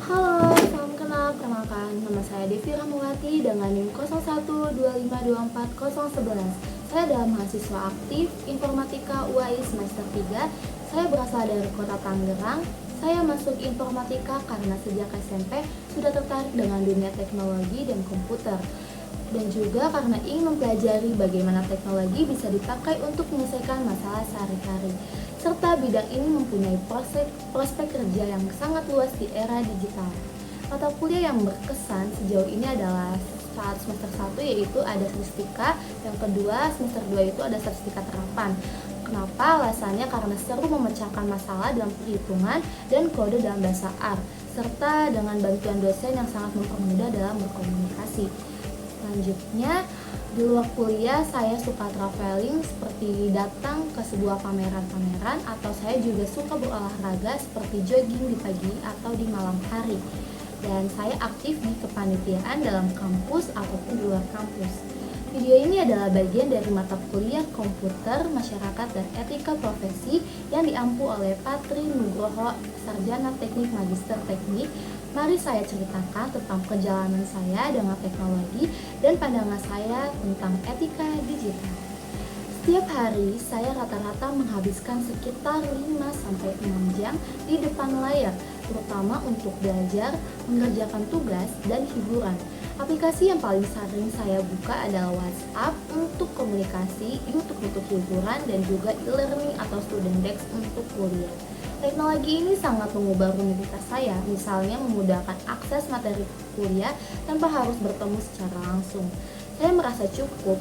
Halo, salam kenal. Perkenalkan, nama saya Devi Rahmawati dengan NIM 0125240011. Saya adalah mahasiswa aktif Informatika UAI semester 3. Saya berasal dari Kota Tangerang. Saya masuk informatika karena sejak SMP sudah tertarik dengan dunia teknologi dan komputer. Dan juga karena ingin mempelajari bagaimana teknologi bisa dipakai untuk menyelesaikan masalah sehari-hari. Serta bidang ini mempunyai prospek kerja yang sangat luas di era digital. Mata kuliah yang berkesan sejauh ini adalah saat semester 1 yaitu ada statistika, yang kedua semester 2 itu ada statistika terapan. Kenapa? Alasannya karena seru memecahkan masalah dalam perhitungan dan kode dalam bahasa R, serta dengan bantuan dosen yang sangat mempermudah dalam berkomunikasi. Selanjutnya, di luar kuliah saya suka traveling seperti datang ke sebuah pameran-pameran, atau saya juga suka berolahraga seperti jogging di pagi atau di malam hari. Dan saya aktif di kepanitiaan dalam kampus ataupun di luar kampus. Video ini adalah bagian dari mata kuliah Komputer, Masyarakat, dan Etika Profesi yang diampu oleh Patri Nugroho, Sarjana Teknik Magister Teknik. Mari saya ceritakan tentang perjalanan saya dengan teknologi dan pandangan saya tentang etika digital. Setiap hari saya rata-rata menghabiskan sekitar 5-6 jam di depan layar, terutama untuk belajar, mengerjakan tugas, dan hiburan. Aplikasi yang paling sering saya buka adalah WhatsApp untuk komunikasi, YouTube untuk hiburan, dan juga e-learning atau Student Desk untuk kuliah. Teknologi ini sangat mengubah rutinitas saya, misalnya memudahkan akses materi kuliah tanpa harus bertemu secara langsung. Saya merasa cukup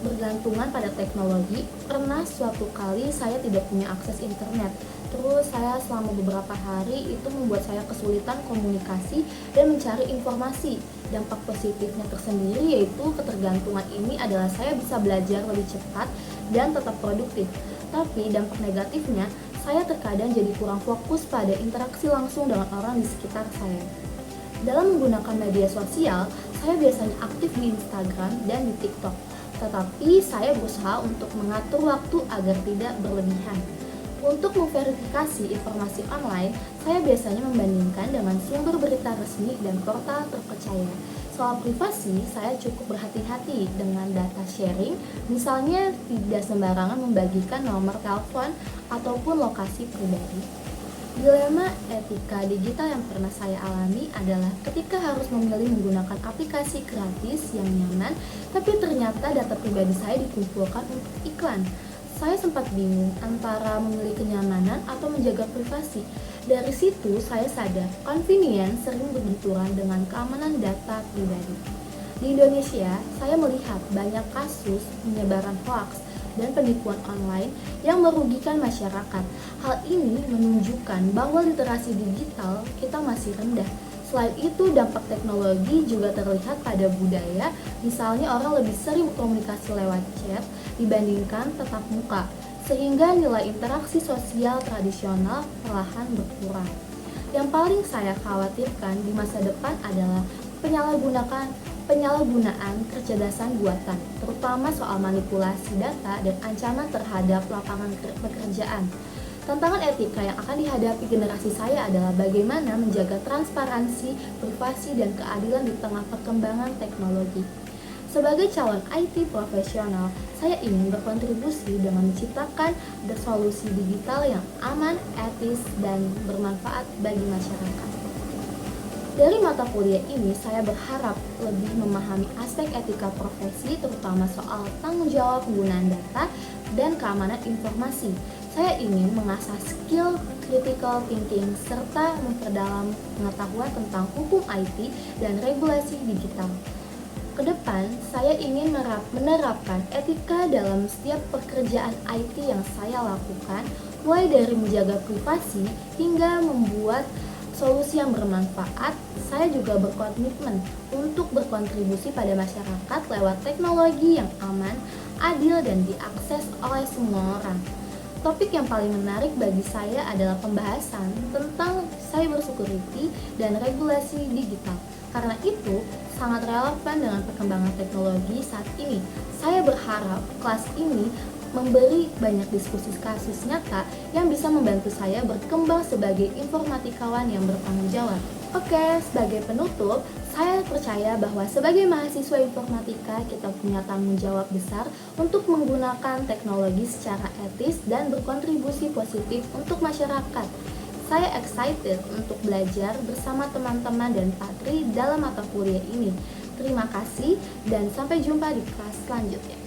bergantungan pada teknologi karena suatu kali saya tidak punya akses internet. Terus saya selama beberapa hari itu membuat saya kesulitan komunikasi dan mencari informasi. Dampak positifnya tersendiri yaitu ketergantungan ini adalah saya bisa belajar lebih cepat dan tetap produktif. Tapi dampak negatifnya, saya terkadang jadi kurang fokus pada interaksi langsung dengan orang di sekitar saya. Dalam menggunakan media sosial, saya biasanya aktif di Instagram dan di TikTok. Tetapi saya berusaha untuk mengatur waktu agar tidak berlebihan. Untuk memverifikasi informasi online, saya biasanya membandingkan dengan sumber berita resmi dan portal terpercaya. Soal privasi, saya cukup berhati-hati dengan data sharing, misalnya tidak sembarangan membagikan nomor telepon ataupun lokasi pribadi. Dilema etika digital yang pernah saya alami adalah ketika harus memilih menggunakan aplikasi gratis yang nyaman, tapi ternyata data pribadi saya dikumpulkan untuk iklan. Saya sempat bingung antara memilih kenyamanan atau menjaga privasi. Dari situ saya sadar, convenience sering berbenturan dengan keamanan data pribadi. Di Indonesia, saya melihat banyak kasus penyebaran hoaks dan penipuan online yang merugikan masyarakat. Hal ini menunjukkan bahwa literasi digital kita masih rendah. Selain itu, dampak teknologi juga terlihat pada budaya, misalnya orang lebih sering berkomunikasi lewat chat dibandingkan tatap muka, sehingga nilai interaksi sosial tradisional perlahan berkurang. Yang paling saya khawatirkan di masa depan adalah penyalahgunaan kecerdasan buatan, terutama soal manipulasi data dan ancaman terhadap lapangan pekerjaan. Tantangan etika yang akan dihadapi generasi saya adalah bagaimana menjaga transparansi, privasi, dan keadilan di tengah perkembangan teknologi. Sebagai calon IT profesional, saya ingin berkontribusi dengan menciptakan solusi digital yang aman, etis, dan bermanfaat bagi masyarakat. Dari mata kuliah ini, saya berharap lebih memahami aspek etika profesi, terutama soal tanggung jawab penggunaan data dan keamanan informasi. Saya ingin mengasah skill critical thinking serta memperdalam pengetahuan tentang hukum IT dan regulasi digital. Kedepan, saya ingin menerapkan etika dalam setiap pekerjaan IT yang saya lakukan, mulai dari menjaga privasi hingga membuat solusi yang bermanfaat. Saya juga berkomitmen untuk berkontribusi pada masyarakat lewat teknologi yang aman, adil, dan diakses oleh semua orang. Topik yang paling menarik bagi saya adalah pembahasan tentang cybersecurity dan regulasi digital. Karena itu, sangat relevan dengan perkembangan teknologi saat ini. Saya berharap kelas ini memberi banyak diskusi kasus nyata yang bisa membantu saya berkembang sebagai informatikawan yang bertanggung jawab. Oke, sebagai penutup, saya percaya bahwa sebagai mahasiswa informatika kita punya tanggung jawab besar untuk menggunakan teknologi secara etis dan berkontribusi positif untuk masyarakat. Saya excited untuk belajar bersama teman-teman dan Patri dalam mata kuliah ini. Terima kasih dan sampai jumpa di kelas selanjutnya.